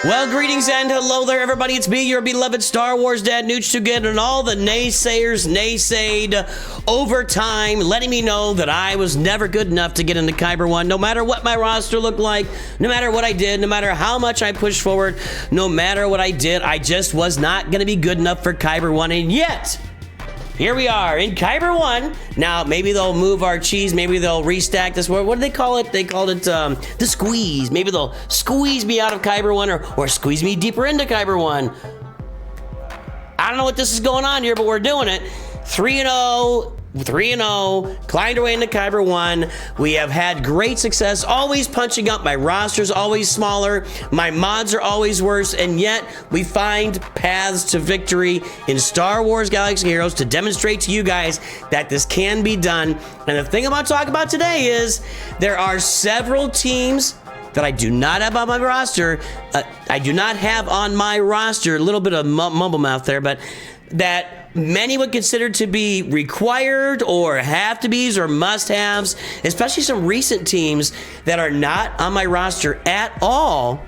Well, greetings and hello there, everybody. It's me, your beloved Star Wars dad, Nooch to get, and all the naysayers naysayed over time, letting me know that I was never good enough to get into Kyber 1, no matter what my roster looked like, no matter what I did, no matter how much I pushed forward, no matter what I did, I just was not going to be good enough for Kyber 1, and yet... here we are in Kyber 1. Now, maybe they'll move our cheese. Maybe they'll restack this. What do they call it? They called it the squeeze. Maybe they'll squeeze me out of Kyber 1 or squeeze me deeper into Kyber 1. I don't know what this is going on here, but we're doing it. 3-0. 3-0, climbed our way into Kyber 1. We have had great success, always punching up. My roster's always smaller. My mods are always worse, and yet we find paths to victory in Star Wars Galaxy Heroes to demonstrate to you guys that this can be done. And the thing I'm going to talk about today is there are several teams that I do not have on my roster. I do not have on my roster, a little bit of mumble mouth there, but that many would consider to be required or have to be's or must-haves, especially some recent teams that are not on my roster at all.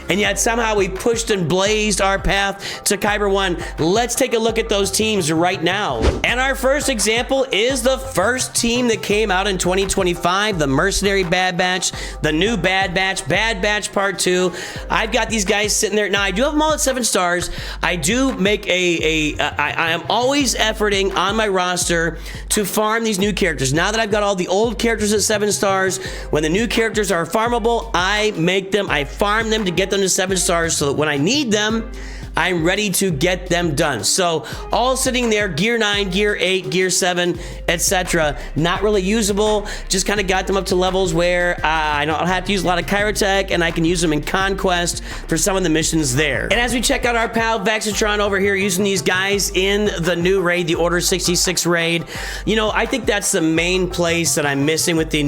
And yet somehow we pushed and blazed our path to Kyber 1. Let's take a look at those teams right now. And our first example is the first team that came out in 2025, the Mercenary Bad Batch, the new Bad Batch Part 2. I've got these guys sitting there. Now, I do have them all at 7 stars. I do make I am always efforting on my roster to farm these new characters. Now that I've got all the old characters at 7 stars, when the new characters are farmable, I farm them to get them to 7 stars so that when I need them, I'm ready to get them done. So all sitting there, gear 9, gear 8, gear 7, etc. Not really usable. Just kind of got them up to levels where I don't have to use a lot of Kyrotech, and I can use them in Conquest for some of the missions there. And as we check out our pal Vaxitron over here using these guys in the new raid, the Order 66 raid, you know, I think that's the main place that I'm missing with the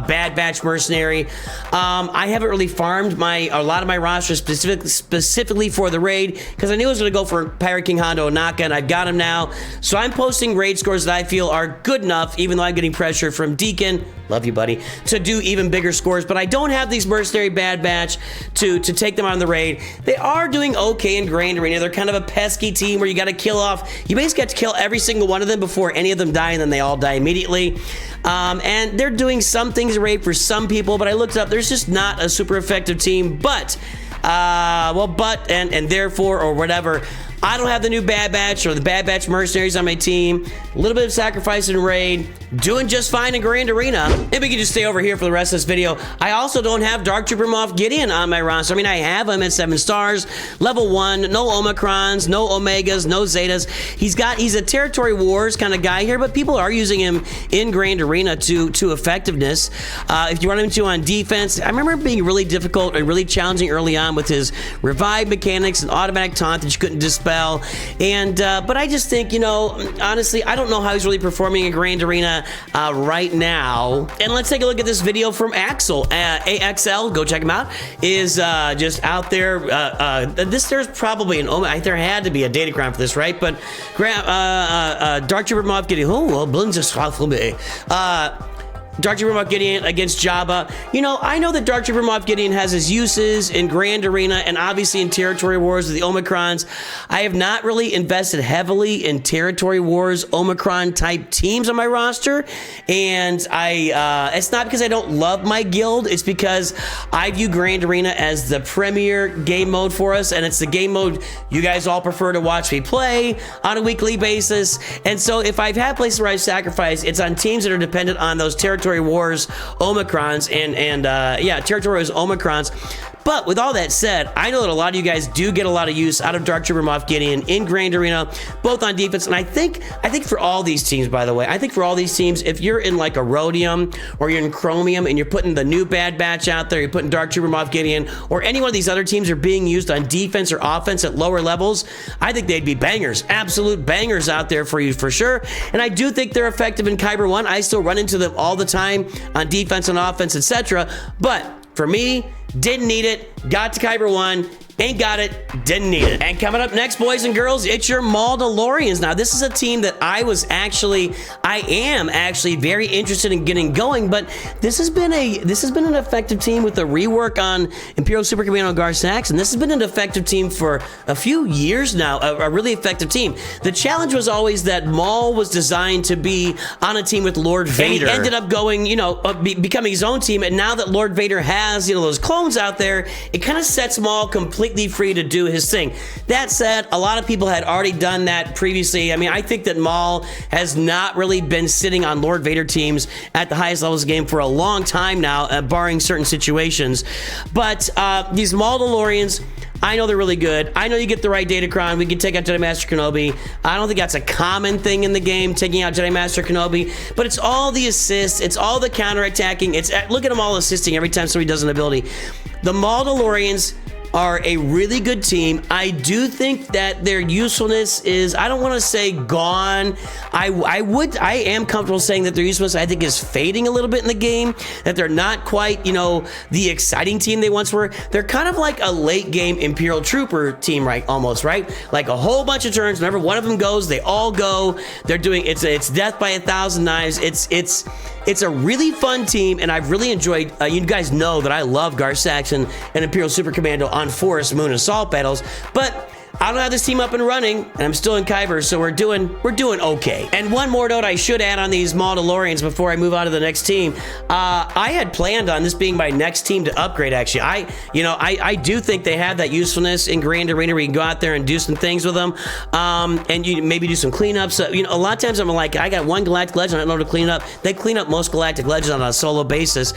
Bad Batch Mercenary. I haven't really farmed a lot of my roster specifically for the raid, because I knew I was going to go for Pirate King Hondo Onaka, and I've got him now. So I'm posting raid scores that I feel are good enough, even though I'm getting pressure from Deacon, love you buddy, to do even bigger scores. But I don't have these Mercenary Bad Batch to take them on the raid. They are doing okay in Grand Arena. They're kind of a pesky team where you got to kill off, you basically have to kill every single one of them before any of them die, and then they all die immediately. And they're doing some things in raid for some people, but I looked up, there's just not a super effective team. But and therefore, or whatever, I don't have the new Bad Batch or the Bad Batch Mercenaries on my team. A little bit of sacrifice in raid, doing just fine in Grand Arena. If we can just stay over here for the rest of this video. I also don't have Dark Trooper Moff Gideon on my roster. I mean, I have him at 7 stars, level 1, no Omicrons, no Omegas, no Zetas. He's a Territory Wars kind of guy here, but people are using him in Grand Arena to effectiveness. If you run into on defense, I remember it being really difficult and really challenging early on with his revive mechanics and automatic taunt that you couldn't dispel. And but I just think, you know, honestly, I don't know how he's really performing in Grand Arena right now. And let's take a look at this video from Axel. AXL, go check him out, is just out there. There's probably an there had to be a datacron for this, right? But Dark Trooper Moff Gideon, Dark Trooper Moff Gideon against Jabba. You know, I know that Dark Trooper Moff Gideon has his uses in Grand Arena and obviously in Territory Wars with the Omicrons. I have not really invested heavily in Territory Wars Omicron type teams on my roster, and it's not because I don't love my guild, it's because I view Grand Arena as the premier game mode for us, and it's the game mode you guys all prefer to watch me play on a weekly basis. And so if I've had places where I've sacrificed, it's on teams that are dependent on those Territory Wars Omicrons and Territory Wars Omicrons. But with all that said, I know that a lot of you guys do get a lot of use out of Dark Trooper Moff Gideon in Grand Arena, both on defense. And I think for all these teams, by the way, if you're in like a Rhodium or you're in Chromium and you're putting the new Bad Batch out there, you're putting Dark Trooper Moff Gideon, or any one of these other teams are being used on defense or offense at lower levels, I think they'd be bangers, absolute bangers out there for you for sure. And I do think they're effective in Kyber 1. I still run into them all the time on defense and offense, etc. But for me, didn't need it, got to Kyber 1, Ain't got it, didn't need it. And coming up next, boys and girls, it's your Mauldalorians. Now, this is a team that I am actually very interested in getting going, but this has been an effective team with a rework on Imperial Super Commando Gar Saxon. This has been an effective team for a few years now, a really effective team. The challenge was always that Maul was designed to be on a team with Lord Vader. And he ended up going, becoming his own team, and now that Lord Vader has, those clones out there, it kind of sets Maul completely free to do his thing. That said, a lot of people had already done that previously. I mean, I think that Maul has not really been sitting on Lord Vader teams at the highest levels of the game for a long time now, barring certain situations. But these Mauldalorians, I know they're really good. I know you get the right Datacron. We can take out Jedi Master Kenobi. I don't think that's a common thing in the game, taking out Jedi Master Kenobi. But it's all the assists. It's all the counterattacking. Look at them all assisting every time somebody does an ability. The Mauldalorians are a really good team. I do think that their usefulness is, I don't want to say gone. I am comfortable saying that their usefulness, I think, is fading a little bit in the game, that they're not quite, the exciting team they once were. They're kind of like a late game Imperial Trooper team, right? Almost, right? Like a whole bunch of turns. Whenever one of them goes, they all go. They're doing, it's death by 1,000 knives. It's a really fun team, and I've really enjoyed, you guys know that I love Gar Saxon and Imperial Super Commando on Forest, Moon, Assault battles, but I don't have this team up and running, and I'm still in Kyber, so we're doing okay. And one more note I should add on these Mauldalorians before I move on to the next team. I had planned on this being my next team to upgrade, actually. I do think they have that usefulness in Grand Arena where you can go out there and do some things with them, and you maybe do some cleanups. A lot of times I'm like, I got one Galactic Legend, I don't know how to clean it up. They clean up most Galactic Legends on a solo basis.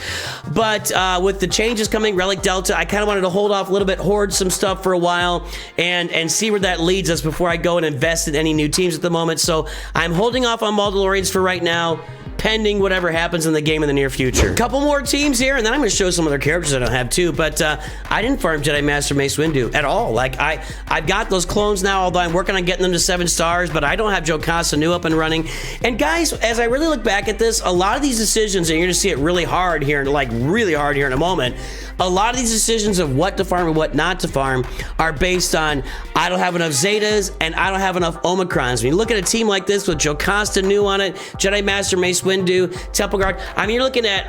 But with the changes coming, Relic Delta, I kind of wanted to hold off a little bit, hoard some stuff for a while, and see where that leads us before I go and invest in any new teams at the moment. So I'm holding off on Mauldalorians for right now, pending whatever happens in the game in the near future. Couple more teams here, and then I'm going to show some other characters I don't have too, but I didn't farm Jedi Master Mace Windu at all. Like, I've got those clones now, although I'm working on getting them to 7 stars, but I don't have Jocasta New up and running. And guys, as I really look back at this, a lot of these decisions, and you're going to see it really hard here, really hard here in a moment, a lot of these decisions of what to farm and what not to farm are based on, I don't have enough Zetas and I don't have enough Omicrons. When you look at a team like this with Jocasta New on it, Jedi Master Mace Windu, Temple Guard, I mean, you're looking at,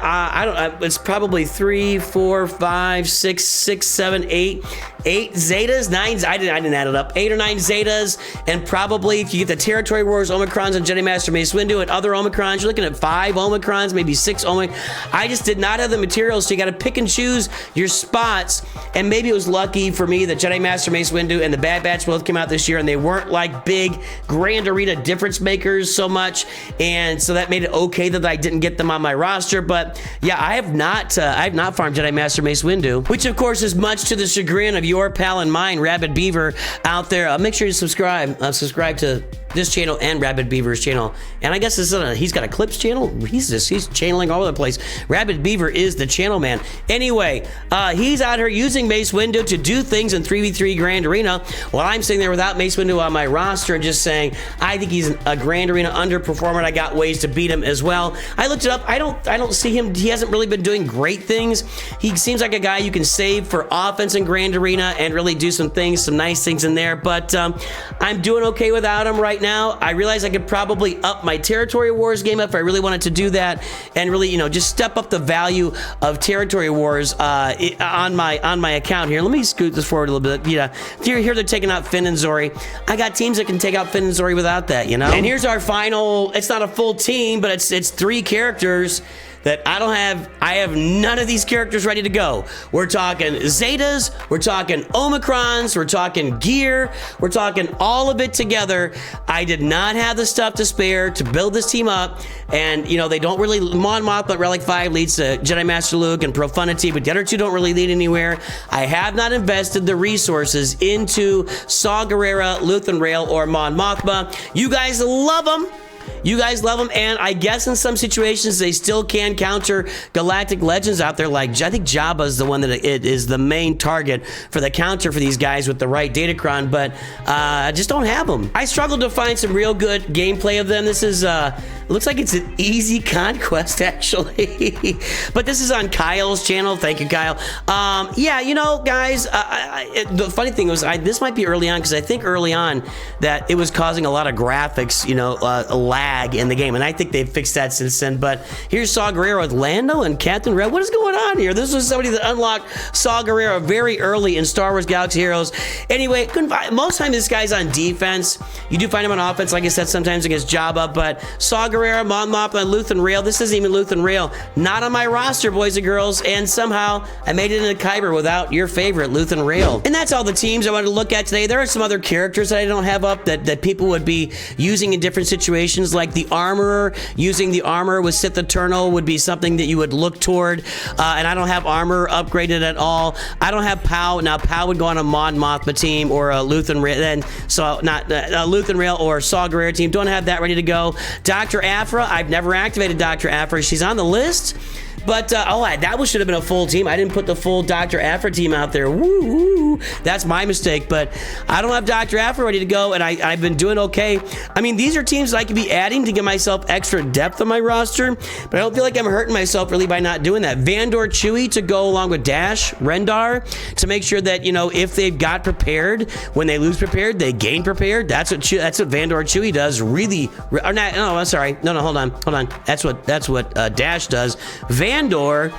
it's probably 3, 4, 5, 6, 7, 8 Zetas, 9, I didn't add it up, 8 or 9 Zetas, and probably if you get the Territory Wars Omicrons and Jedi Master Mace Windu and other Omicrons, you're looking at 5 Omicrons, maybe 6 Omicrons. I just did not have the materials, so you got to pick and choose your spots, and maybe it was lucky for me that Jedi Master Mace Windu and the Bad Batch both came out this year, and they weren't like big Grand Arena difference makers so much, and so that made it okay that I didn't get them on my roster. But yeah, I have not farmed Jedi Master Mace Windu, which of course is much to the chagrin of your pal and mine, Rabid Beaver, out there. Make sure you subscribe to this channel and Rabid Beaver's channel. And I guess he's got a Clips channel. He's channeling all over the place. Rabid Beaver is the channel man. Anyway, he's out here using Mace Windu to do things in 3v3 Grand Arena, while I'm sitting there without Mace Windu on my roster and just saying, I think he's a Grand Arena underperformer, and I got ways to beat him as well. I looked it up. I don't see him. He hasn't really been doing great things. He seems like a guy you can save for offense in Grand Arena and really do some nice things in there. But I'm doing okay without him right now. I realize I could probably up my Territory Wars game if I really wanted to do that, and really, just step up the value of Territory Wars on my account here. Let me scoot this forward a little bit. Yeah, here they're taking out Finn and Zori. I got teams that can take out Finn and Zori without that, And here's our final. It's not a full team, but it's 3 characters that I don't have. I have none of these characters ready to go. We're talking Zetas, we're talking Omicrons, we're talking gear, we're talking all of it together. I did not have the stuff to spare to build this team up, and they don't really, Mon Mothma Relic 5 leads to Jedi Master Luke and Profundity, but the other 2 don't really lead anywhere. I have not invested the resources into Saw Gerrera, Luthen Rail, or Mon Mothma. You guys love them. You guys love them, and I guess in some situations they still can counter galactic legends out there. Like I think Jabba's the one that it is the main target for the counter for these guys with the right datacron, but I just don't have them. I struggled to find some real good gameplay of them. This is it looks like it's an easy conquest actually, but this is on Kyle's channel. Thank you, Kyle. Yeah, you know, guys, the funny thing was this might be early on, because I think early on that it was causing a lot of graphics, you know, lag in the game, and I think they've fixed that since then. But here's Saw Gerrera with Lando and Captain Red. What is going on here? This was somebody that unlocked Saw Gerrera very early in Star Wars Galaxy Heroes. Anyway, most times this guy's on defense. You do find him on offense, like I said, sometimes against Jabba, but Saw Gerrera, Moff, and Luthen Rail. This isn't even Luthen Rail. Not on my roster, boys and girls, and somehow I made it into Kyber without your favorite Luthen Rail. And that's all the teams I wanted to look at today. There are some other characters that I don't have up that people would be using in different situations, like the Armorer. Using the Armor with Sith Eternal would be something that you would look toward, and I don't have Armor upgraded at all. I don't have POW. Now, POW would go on a Mon Mothma team or a Luthen Rail, then, so not Luthen Rail or Saw Gerrera team. Don't have that ready to go. Dr. Aphra, I've never activated Dr. Aphra. She's on the list. But, that should have been a full team. I didn't put the full Dr. Aphra team out there. Woo, woo. That's my mistake. But I don't have Dr. Aphra ready to go, and I've been doing okay. I mean, these are teams that I could be adding to give myself extra depth on my roster, but I don't feel like I'm hurting myself really by not doing that. Vandor Chewie to go along with Dash, Rendar, to make sure that, you know, if they've got prepared, when they lose prepared, they gain prepared. That's what Vandor Chewie does. Really, or not, no, I'm sorry. No, hold on. That's what Dash does. Vandor,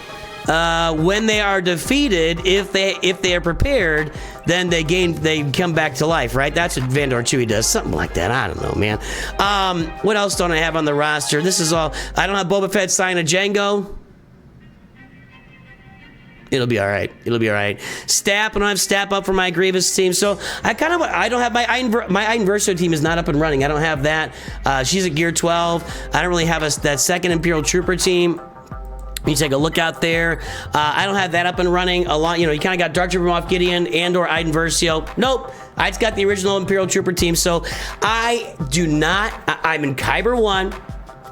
when they are defeated, if they are prepared, then they come back to life, right? That's what Vandor Chewie does, something like that. I don't know, man. What else don't I have on the roster? This is all. I don't have Boba Fett sign a Django. It'll be all right. It'll be all right. Stap, I don't have Stap up for my Grievous team, so I don't have my Iden Verso team is not up and running. I don't have that. She's at Gear 12. I don't really have that second Imperial Trooper team. You take a look out there. I don't have that up and running. A lot, you know, you kind of got Dark Trooper Moff Gideon and/or Iden Versio. Nope. I just got the original Imperial Trooper team. So I do not. I'm in Kyber 1.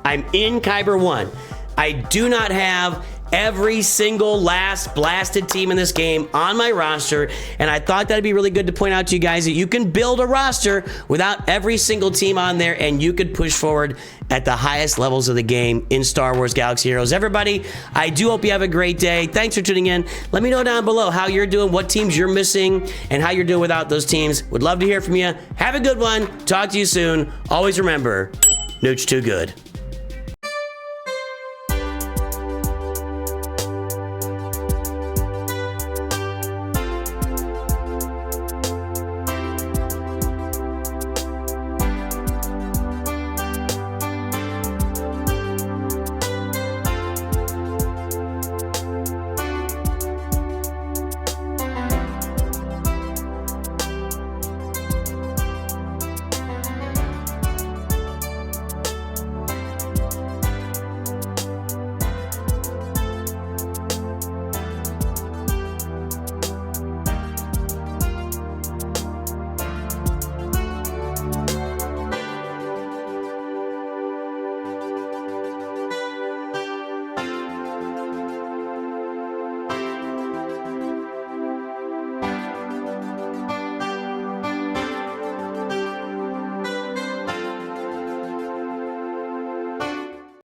I'm in Kyber 1. I do not have every single last blasted team in this game on my roster, and I thought that'd be really good to point out to you guys that you can build a roster without every single team on there, and you could push forward at the highest levels of the game in Star Wars Galaxy Heroes. Everybody, I do hope you have a great day. Thanks for tuning in. Let me know down below how you're doing, what teams you're missing, and how you're doing without those teams. Would love to hear from you. Have a good one. Talk to you soon. Always remember, Nooch too good.